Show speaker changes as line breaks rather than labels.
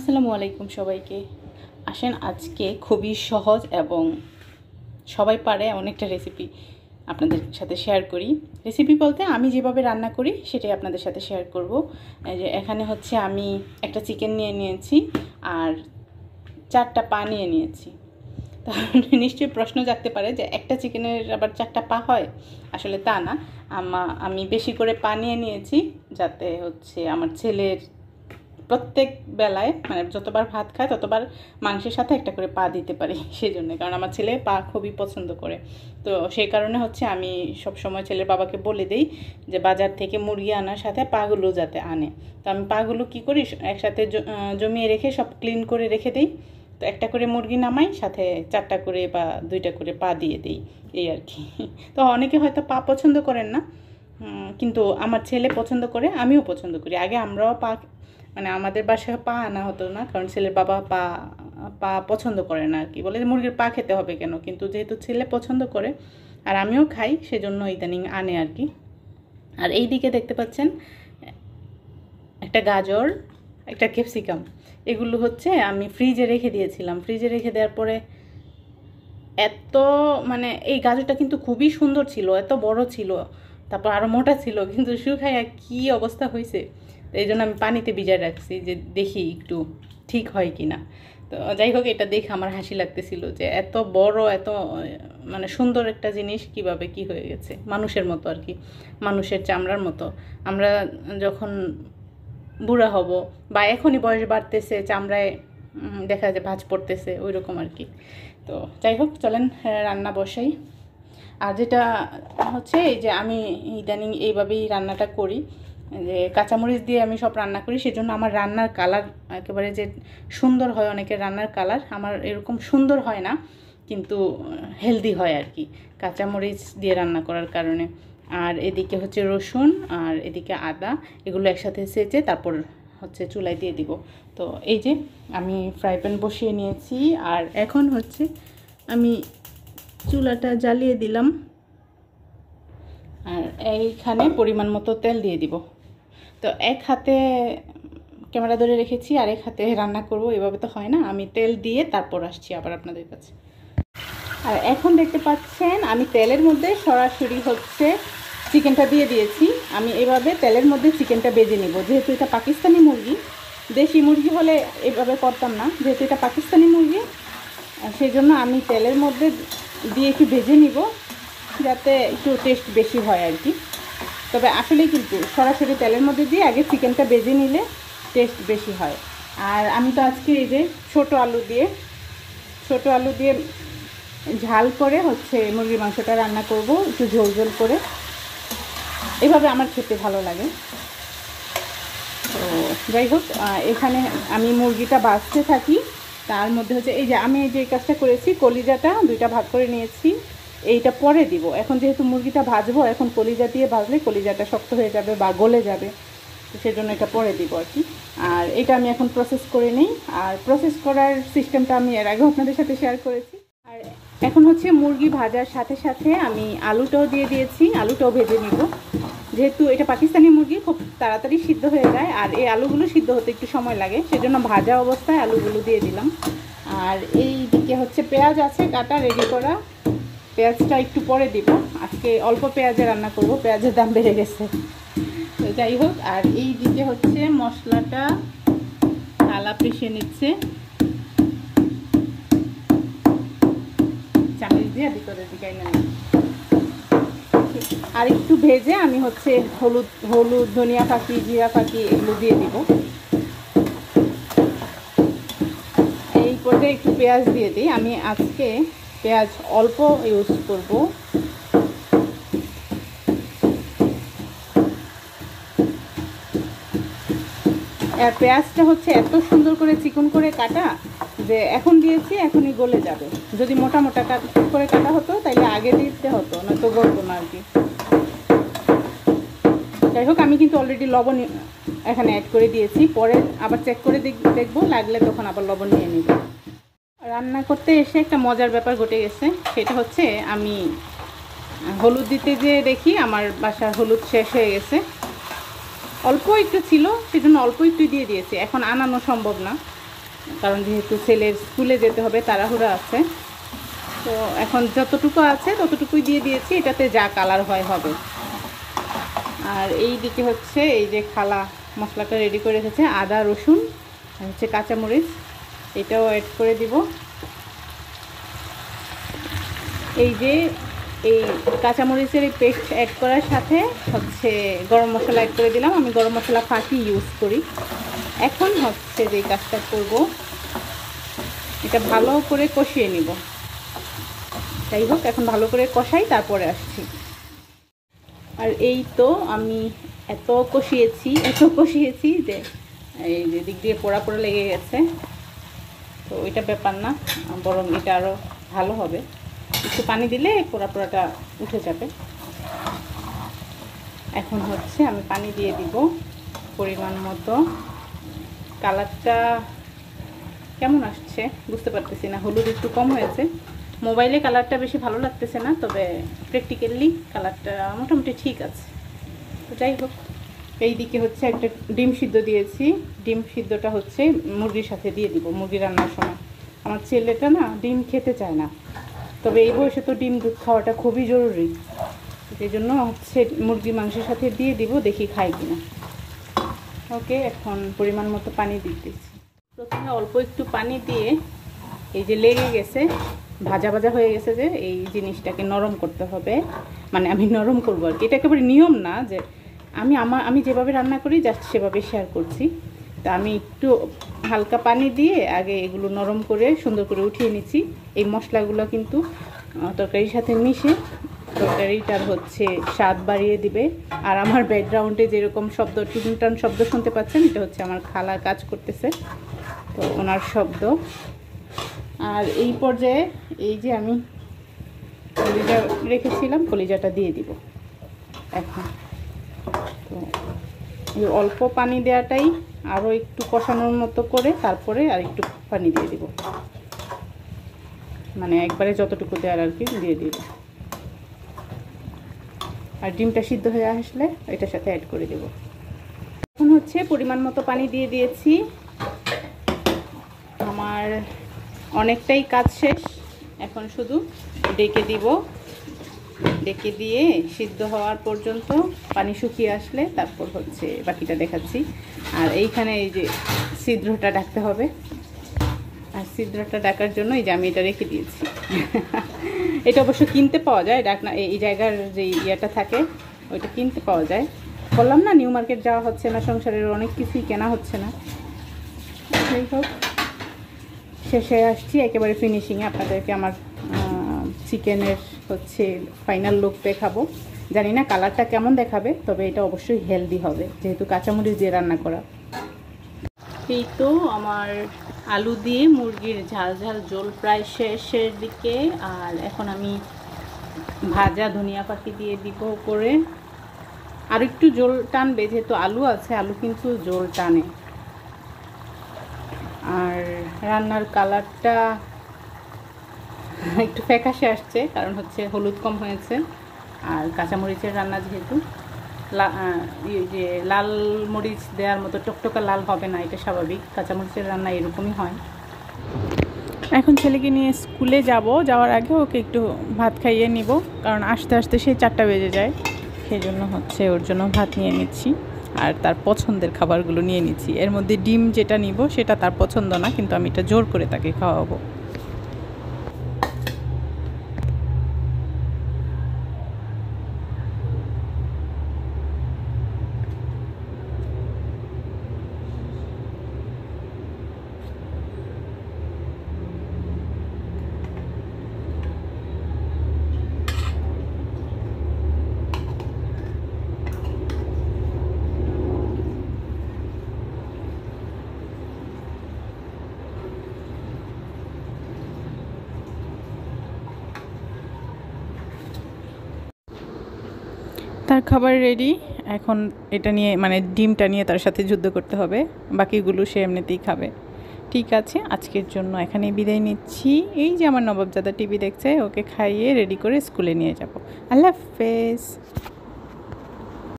আসসালামু আলাইকুম সবাইকে। আসেন আজকে খুবই সহজ এবং সবাই পারে এমন একটা রেসিপি আপনাদের সাথে শেয়ার করি। রেসিপি বলতে আমি যেভাবে রান্না করি সেটাই আপনাদের সাথে শেয়ার করব। এই যে এখানে হচ্ছে আমি একটা চিকেন নিয়ে নিয়েছি আর 4টা পা নিয়ে নিয়েছি। তাহলে নিশ্চয়ই প্রশ্ন জাগতে পারে যে একটা চিকেনের আবার 4টা পা হয়। আসলে তা না, আমি বেশি করে পা নিয়ে নিয়েছি যাতে হচ্ছে আমার ছেলের প্রত্যেক বেলায় মানে যতবার ভাত খায় ততবার মাংসের সাথে একটা করে পা দিতে পারি, সেই জন্য। কারণ আমার ছেলে পা খুবই পছন্দ করে, তো সেই কারণে হচ্ছে আমি সব সময় ছেলের বাবাকে বলে দিই যে বাজার থেকে মুরগি আনার সাথে পাগুলো যাতে আনে। তো আমি পাগুলো কি করি, একসাথে জমিয়ে রেখে সব ক্লিন করে রেখে দিই। তো একটা করে মুরগি নামাই, সাথে 4টা করে বা 2টা করে পা দিয়ে দিই, এই আর কি। তো অনেকে হয়তো পা পছন্দ করেন না, কিন্তু আমার ছেলে পছন্দ করে, আমিও পছন্দ করি। আগে আমরাও পা মানে আমাদের বাসায় পা আনা হতো না, কারণ ছেলের বাবা পা পা পছন্দ করে না আর কি, বলে মুরগির পা খেতে হবে কেন। কিন্তু যেহেতু ছেলে পছন্দ করে আর আমিও খাই, সেজন্য ইদানিং আনে আর কি। আর এই দিকে দেখতে পাচ্ছেন একটা গাজর, একটা ক্যাপসিকাম, এগুলো হচ্ছে আমি ফ্রিজে রেখে দিয়েছিলাম। ফ্রিজে রেখে দেওয়ার পরে এত মানে এই গাজরটা কিন্তু খুবই সুন্দর ছিল, এত বড় ছিল, তারপর আরও মোটা ছিল, কিন্তু শুকায় কি অবস্থা হয়েছে। তো এই জন্য আমি পানিতে ভিজায় রাখছি যে দেখি একটু ঠিক হয় কি না। তো যাই হোক, এটা দেখে আমার হাসি লাগতেছিল যে এত বড়, এত মানে সুন্দর একটা জিনিস কিভাবে কি হয়ে গেছে, মানুষের মতো আর কি, মানুষের চামড়ার মতো। আমরা যখন বুড়া হব বা এখনই বয়স বাড়তেছে, চামড়ায় দেখা যায় ভাঁজ পড়তেছে, ওই রকম আর কি। তো যাই হোক, চলেন রান্না বসাই। আর যেটা হচ্ছে এই যে আমি ইদানিং এইভাবেই রান্নাটা করি, যে কাঁচামরিচ দিয়ে আমি সব রান্না করি, সেজন্য আমার রান্নার কালার একেবারে যে সুন্দর হয়, অনেকের রান্নার কালার আমার এরকম সুন্দর হয় না, কিন্তু হেলদি হয় আর কি, কাঁচামরিচ দিয়ে রান্না করার কারণে। আর এদিকে হচ্ছে রসুন আর এদিকে আদা, এগুলো একসাথে সেচে তারপর হচ্ছে চুলায় দিয়ে দিব। তো এই যে আমি ফ্রাই প্যান বসিয়ে নিয়েছি, আর এখন হচ্ছে আমি চুলাটা জ্বালিয়ে দিলাম, আর এইখানে পরিমাণ মতো তেল দিয়ে দিব। তো এক হাতে ক্যামেরা ধরে রেখেছি আর এক হাতে রান্না করব, এভাবে তো হয় না। আমি তেল দিয়ে তারপর আসছি আবার আপনাদের কাছে। আর এখন দেখতে পাচ্ছেন আমি তেলের মধ্যে সরাসরি হচ্ছে চিকেনটা দিয়ে দিয়েছি। আমি এভাবে তেলের মধ্যে চিকেনটা ভেজে নিব, যেহেতু এটা পাকিস্তানি মুরগি। দেশি মুরগি হলে এভাবে করতাম না, যেহেতু এটা পাকিস্তানি মুরগি, সেই জন্য আমি তেলের মধ্যে দিয়ে একটু ভেজে নিব যাতে একটু টেস্ট বেশি হয় আর কি। তবে আসলেই কিন্তু সরাসরি তেলের মধ্যে দিয়ে আগে চিকেনটা ভেজে নিলে টেস্ট বেশি হয়। আর আমি তো আজকে এই যে ছোট আলু দিয়ে ঝাল করে হচ্ছে মুরগির মাংসটা রান্না করব, একটু ঝোল ঝোল করে, এভাবে আমার খেতে ভালো লাগে। তো যাই হোক, এখানে আমি মুরগিটা ভাজতে থাকি, তার মধ্যে হচ্ছে এই যে আমি যে কাজটা করেছি, কলিজাটা 2টা ভাগ করে নিয়েছি, এইটা পরে দিব। এখন যেহেতু মুরগিটা ভাজবো, এখন কলিজা দিয়ে ভাজলে কলিজাটা শক্ত হয়ে যাবে বা গলে যাবে, তো সেজন্য এটা পরে দিব আর কি। আর এটা আমি এখন প্রসেস করে নিই, আর প্রসেস করার সিস্টেমটা আমি এর আগেও আপনাদের সাথে শেয়ার করেছি। আর এখন হচ্ছে মুরগি ভাজার সাথে সাথে আমি আলুটাও দিয়ে দিয়েছি, আলুটাও ভেজে নিব। যেহেতু এটা পাকিস্তানি মুরগি, খুব তাড়াতাড়ি সিদ্ধ হয়ে যায়, আর এই আলুগুলো সিদ্ধ হতে একটু সময় লাগে, সেজন্য ভাজা অবস্থায় আলুগুলো দিয়ে দিলাম। আর এই দিকে হচ্ছে পেঁয়াজ আছে কাটা রেডি করা, পেঁয়াজটা একটু পরে দিব, আজকে অল্প পেঁয়াজে রান্না করব, পেঁয়াজের দাম বেড়ে গেছে। তো যাই হোক, আর এই দিকে হচ্ছে মশলাটা থালা পিষে নিচ্ছে, চামচ দিয়ে ভিতরের দিকে এনে নিই। আর একটু ভেজে আমি হচ্ছে হলুদ ধনিয়া পাখি, জিরা পাখি এগুলো দিয়ে দিব। এই পর্যায়ে একটু পেঁয়াজ দিয়ে দিই, আমি আজকে পেঁয়াজ অল্প ইউজ করব। আর পেঁয়াজটা হচ্ছে এত সুন্দর করে চিকন করে কাটা যে এখন দিয়েছি এখনই গলে যাবে। যদি মোটা মোটা করে কাটা হতো তাইলে আগে দিতে হতো, নয়তো গলতো না আর কি। যাই হোক, আমি কিন্তু অলরেডি লবণ এখানে অ্যাড করে দিয়েছি, পরে আবার চেক করে দেখবো, লাগলে তখন আবার লবণ নিয়ে নিব। রান্না করতে এসে একটা মজার ব্যাপার ঘটে গেছে, সেটা হচ্ছে আমি হলুদ দিতে যেয়ে দেখি আমার বাসার হলুদ শেষ হয়ে গেছে। অল্প একটু ছিল, সেজন্য অল্প একটু দিয়ে দিয়েছি, এখন আনানো সম্ভব না। কারণ যেহেতু ছেলের স্কুলে যেতে হবে, তাড়াহুড়া আছে। তো এখন যতটুকু আছে ততটুকুই দিয়ে দিয়েছি, এটাতে যা কালার হয় হবে। আর এই দিকে হচ্ছে এই যে খালা মশলাটা রেডি করে রেখেছে, আদা রসুন আর হচ্ছে কাঁচামরিচ, এটাও অ্যাড করে দিব। এই যে এই কাঁচামরিচের এই পেস্ট অ্যাড করার সাথে হচ্ছে গরম মশলা অ্যাড করে দিলাম। আমি গরম মশলা ফাঁকি ইউজ করি। এখন হচ্ছে যে কাজটা করব, এটা ভালো করে কষিয়ে নিব। যাই হোক, এখন ভালো করে কষাই, তারপরে আসছি। আর এই তো আমি এত কষিয়েছি যে এই যে দিক দিয়ে পোড়া পোড়া লেগে গেছে। তো ওইটা ব্যাপার না, বরং এটা আরও ভালো হবে। একটু পানি দিলে পোড়া পোড়াটা উঠে যাবে। এখন হচ্ছে আমি পানি দিয়ে দিব পরিমাণ মতো। কালারটা কেমন আসছে বুঝতে পারতেছি না, হলুদ একটু কম হয়েছে। মোবাইলে কালারটা বেশি ভালো লাগতেছে না, তবে প্র্যাকটিক্যালি কালারটা মোটামুটি ঠিক আছে। তো যাই হোক, এই দিকে হচ্ছে একটা ডিম সিদ্ধ দিয়েছি। ডিম সিদ্ধটা হচ্ছে মুরগির সাথে দিয়ে দিব মুরগি রান্নার সময়। আমার ছেলেটা না ডিম খেতে চায় না, তবে এই বয়সে তো ডিম দুধ খাওয়াটা খুবই জরুরি। সেই জন্য হচ্ছে মুরগি মাংসের সাথে দিয়ে দিব, দেখি খাই কিনা। ওকে, এখন পরিমাণ মতো পানি দিতেছি। প্রথমে অল্প একটু পানি দিয়ে এই যে লেগে গেছে, ভাজা ভাজা হয়ে গেছে, যে এই জিনিসটাকে নরম করতে হবে। মানে আমি নরম করবো আর কি, এটা একেবারে নিয়ম না যে আমি যেভাবে রান্না করি জাস্ট সেভাবে শেয়ার করছি। তা আমি একটু হালকা পানি দিয়ে আগে এগুলো নরম করে সুন্দর করে উঠিয়ে নিচ্ছি। এই মশলাগুলো কিন্তু তরকারির সাথে মিশে তরকারিটার হচ্ছে স্বাদ বাড়িয়ে দিবে। আর আমার ব্যাকগ্রাউন্ডে যেরকম শব্দ টুনটান শব্দ শুনতে পাচ্ছেন, এটা হচ্ছে আমার খালা কাজ করতেছে, তো ওনার শব্দ। আর এই পর্যায়ে এই যে আমি কলিজা রেখেছিলাম, কলিজাটা দিয়ে দিব এখন। তো এই অল্প পানি দেওয়াটাই আরও একটু কষানোর মতো করে, তারপরে আর একটু পানি দিয়ে দিব, মানে একবারে যতটুকু দেওয়ার আর কি দিয়ে দিব। আর ডিমটা সিদ্ধ হয়ে আসলে এটার সাথে অ্যাড করে দেব। এখন হচ্ছে পরিমাণ মতো পানি দিয়ে দিয়েছি। আমার অনেকটাই কাজ শেষ, এখন শুধু ডেকে দিব। ডেকে দিয়ে সিদ্ধ হওয়ার পর্যন্ত পানি শুকিয়ে আসলে তারপর হচ্ছে বাকিটা দেখাচ্ছি। আর এইখানে এই যে ছিদ্রটা ঢাকতে হবে, আর ছিদ্রটা ঢাকার জন্য এই যে আমি এটা রেখে দিয়েছি। এটা অবশ্য কিনতে পাওয়া যায়, ঢাকনা এই জায়গার যে ইয়েটা থাকে ওইটা কিনতে পাওয়া যায়। বললাম না, নিউ মার্কেট যাওয়া হচ্ছে না, সংসারের অনেক কিছুই কেনা হচ্ছে না। যাই হোক, শেষে আসছি একেবারে ফিনিশিংয়ে। আপনাদেরকে আমার চিকেনের হচ্ছে ফাইনাল লুক দেখাবো। জানি না কালারটা কেমন দেখাবে, তবে এটা অবশ্যই হেলদি হবে যেহেতু কাঁচামরিচ দিয়ে রান্না করা। এই তো আমার আলু দিয়ে মুরগির ঝাল ঝাল ঝোল প্রায় শেষের দিকে। আর এখন আমি ভাজা ধনিয়া পাতি দিয়ে দিব করে। আর একটু ঝোল টানবে, যেহেতু আলু আছে, আলু কিন্তু ঝোল টানে। আর রান্নার কালারটা একটু ফ্যাকাশে আসছে, কারণ হচ্ছে হলুদ কম হয়েছে। আর কাঁচামরিচের রান্না যেহেতু যে লাল মরিচ দেওয়ার মতো টকটকা লাল হবে না, এটা স্বাভাবিক। কাঁচামরিচের রান্না এরকমই হয়। এখন ছেলেকে নিয়ে স্কুলে যাওয়ার আগে ওকে একটু ভাত খাইয়ে নিব, কারণ আস্তে আস্তে সে 4টা বেজে যায়। সেই জন্য হচ্ছে ওর জন্য ভাত নিয়ে নিচ্ছি, আর তার পছন্দের খাবারগুলো নিয়ে নিচ্ছি। এর মধ্যে ডিম যেটা নিব সেটা তার পছন্দ না, কিন্তু আমি এটা জোর করে তাকে খাওয়াবো। তার খাবার রেডি। এখন এটা নিয়ে মানে ডিমটা নিয়ে তার সাথে যুদ্ধ করতে হবে, বাকিগুলো সে এমনিতেই খাবে। ঠিক আছে, আজকের জন্য এখানেই বিদায় নিচ্ছি। এই যে আমার নবাবজাদা টিভি দেখছে, ওকে খাইয়ে রেডি করে স্কুলে নিয়ে যাব। আল্লাহ হাফেজ।